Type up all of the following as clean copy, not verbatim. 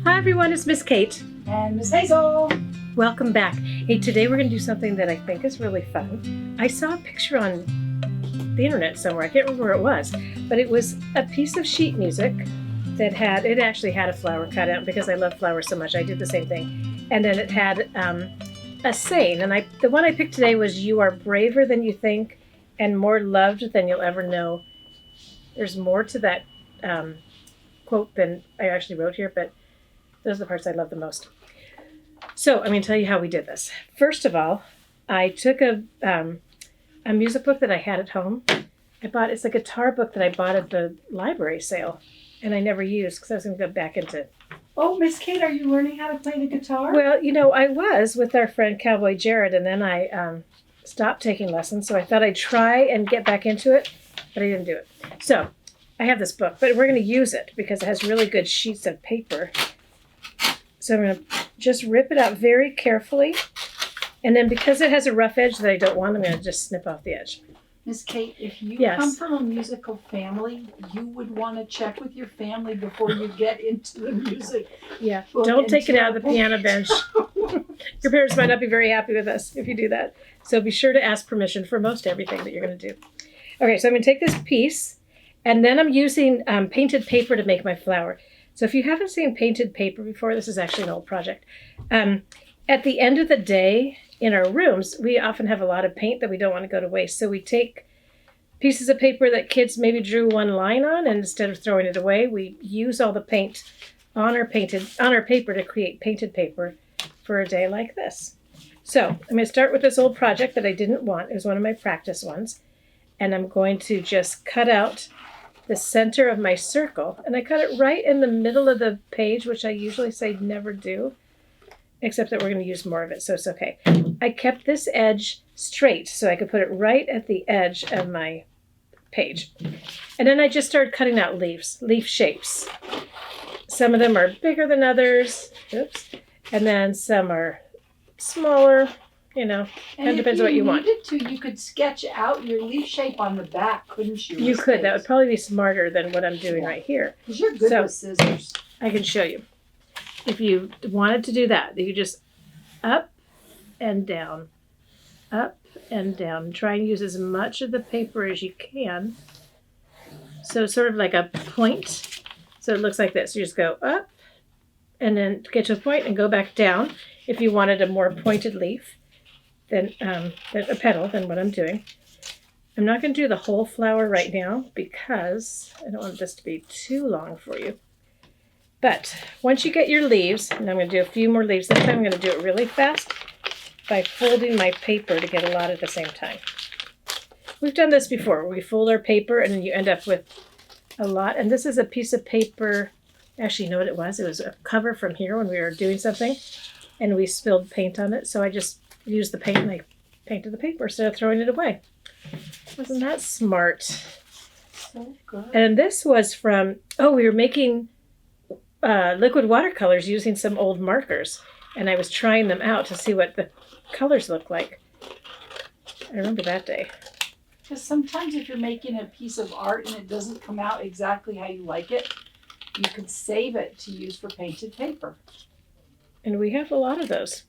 Hi everyone, it's Miss Kate. And Miss Hazel. Welcome back. Hey, today we're going to do something that I think is really fun. I saw a picture on the internet somewhere. I can't remember where it was, but it was a piece of sheet music that actually had a flower cut out because I love flowers so much. I did the same thing. And then it had a saying, and the one I picked today was, "You are braver than you think and more loved than you'll ever know." There's more to that quote than I actually wrote here, but those are the parts I love the most. So I'm going to tell you how we did this. First of all, I took a music book that I had at home. It's a guitar book that I bought at the library sale, and I never used because I was going to go back into. Oh, Miss Kate, are you learning how to play the guitar? Well, I was with our friend Cowboy Jared, and then I stopped taking lessons, so I thought I'd try and get back into it, but I didn't do it. So I have this book, but we're going to use it because it has really good sheets of paper. So I'm going to just rip it out very carefully. And then because it has a rough edge that I don't want, I'm going to just snip off the edge. Miss Kate, if you Yes. come from a musical family, you would want to check with your family before you get into the music. Yeah, don't take it out of the piano bench. Your parents might not be very happy with us if you do that. So be sure to ask permission for most everything that you're going to do. Okay, so I'm going to take this piece, and then I'm using painted paper to make my flower. So if you haven't seen painted paper before, this is actually an old project. At the end of the day, in our rooms, we often have a lot of paint that we don't want to go to waste. So we take pieces of paper that kids maybe drew one line on, and instead of throwing it away, we use all the paint on our paper to create painted paper for a day like this. So I'm going to start with this old project that I didn't want. It was one of my practice ones. And I'm going to just cut out the center of my circle, and I cut it right in the middle of the page, which I usually say never do, except that we're going to use more of it, so it's okay. I kept this edge straight so I could put it right at the edge of my page. And then I just started cutting out leaf shapes. Some of them are bigger than others, and then some are smaller. And it depends on what you want. If you needed to, you could sketch out your leaf shape on the back, couldn't you? You could. That would probably be smarter than what I'm doing right here. Because you're good with scissors. I can show you. If you wanted to do that, you just up and down, up and down. Try and use as much of the paper as you can. So sort of like a point. So it looks like this. You just go up and then get to a point and go back down if you wanted a more pointed leaf. Than a petal than what I'm doing. I'm not going to do the whole flower right now because I don't want this to be too long for you. But once you get your leaves, and I'm going to do a few more leaves, this time I'm going to do it really fast by folding my paper to get a lot at the same time. We've done this before. We fold our paper and then you end up with a lot. And this is a piece of paper. Actually, you know what it was? It was a cover from here when we were doing something and we spilled paint on it. So I just used the paint and I painted the paper instead of throwing it away. Wasn't that smart? So good. And this was from, we were making liquid watercolors using some old markers. And I was trying them out to see what the colors look like. I remember that day. Because sometimes if you're making a piece of art and it doesn't come out exactly how you like it, you could save it to use for painted paper. And we have a lot of those.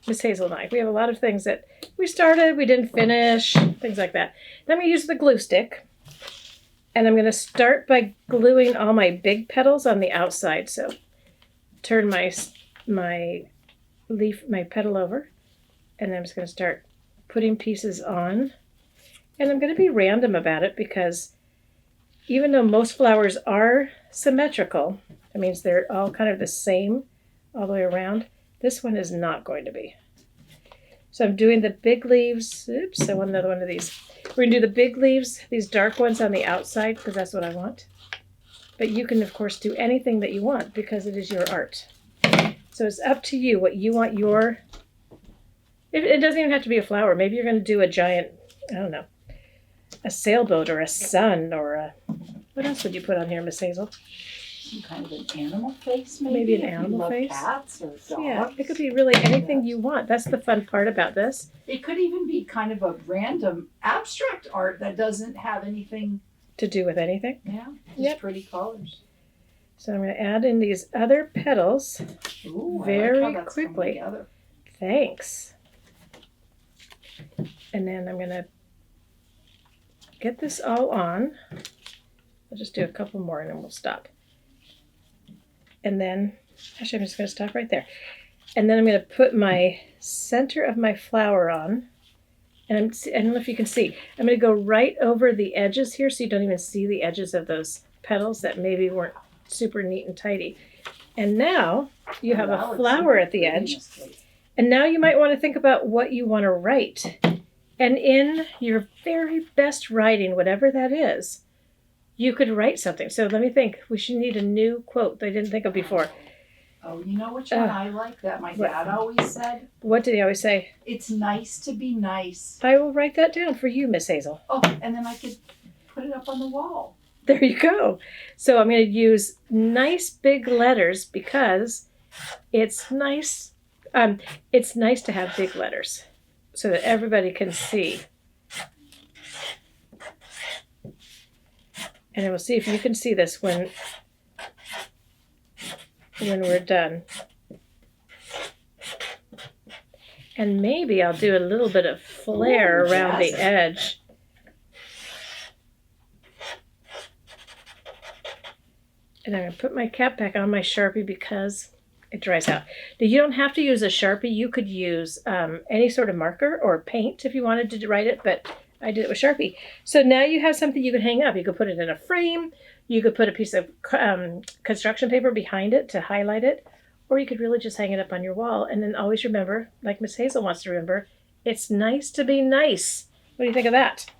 Miss Hazel and I. We have a lot of things that we started, we didn't finish, things like that. Then we use the glue stick. And I'm going to start by gluing all my big petals on the outside. So turn my petal over. And then I'm just going to start putting pieces on. And I'm going to be random about it because even though most flowers are symmetrical, that means they're all kind of the same all the way around. This one is not going to be. So I'm doing the big leaves. Oops, I want another one of these. We're going to do the big leaves, these dark ones on the outside, because that's what I want. But you can, of course, do anything that you want because it is your art. So it's up to you what you want your... It doesn't even have to be a flower. Maybe you're going to do a giant, I don't know, a sailboat or a sun or a... What else would you put on here, Miss Hazel? Some kind of an animal face, maybe? Maybe an animal face. Cats or dogs. Yeah, it could be really anything you want. That's the fun part about this. It could even be kind of a random abstract art that doesn't have anything To do with anything. just Yep. pretty colors. So I'm going to add in these other petals. Ooh, Very I like how that's coming quickly. together. Thanks. And then I'm going to get this all on. I'll just do a couple more and then we'll stop. And then, actually I'm just going to stop right there. And then I'm going to put my center of my flower on. And I don't know if you can see. I'm going to go right over the edges here so you don't even see the edges of those petals that maybe weren't super neat and tidy. And now you have a flower at the edge. And now you might want to think about what you want to write. And in your very best writing, whatever that is, you could write something. So let me think. We should need a new quote that I didn't think of before. Oh, you know which one I like that my dad always said? What did he always say? It's nice to be nice. I will write that down for you, Miss Hazel. Oh, and then I could put it up on the wall. There you go. So I'm going to use nice big letters because it's nice. It's nice to have big letters so that everybody can see. And we'll see if you can see this when we're done. And maybe I'll do a little bit of flare around the edge. And I'm going to put my cap back on my Sharpie because it dries out. Now, you don't have to use a Sharpie. You could use any sort of marker or paint if you wanted to write it, but I did it with Sharpie. So now you have something you can hang up. You could put it in a frame. You could put a piece of construction paper behind it to highlight it. Or you could really just hang it up on your wall. And then always remember, like Miss Hazel wants to remember, it's nice to be nice. What do you think of that?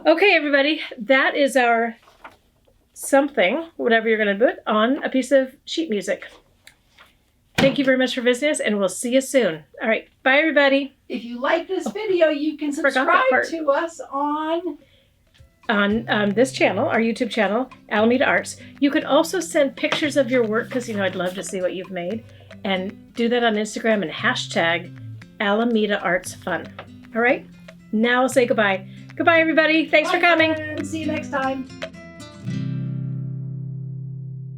Okay, everybody. That is our something, whatever you're going to put, on a piece of sheet music. Thank you very much for visiting us, and we'll see you soon. All right. Bye, everybody. If you like this video, you can subscribe to us on this channel, our YouTube channel, Alameda Arts. You could also send pictures of your work because, I'd love to see what you've made. And do that on Instagram and hashtag Alameda Arts Fun. All right? Now I'll say goodbye. Goodbye, everybody. Thanks for coming. Friends. See you next time.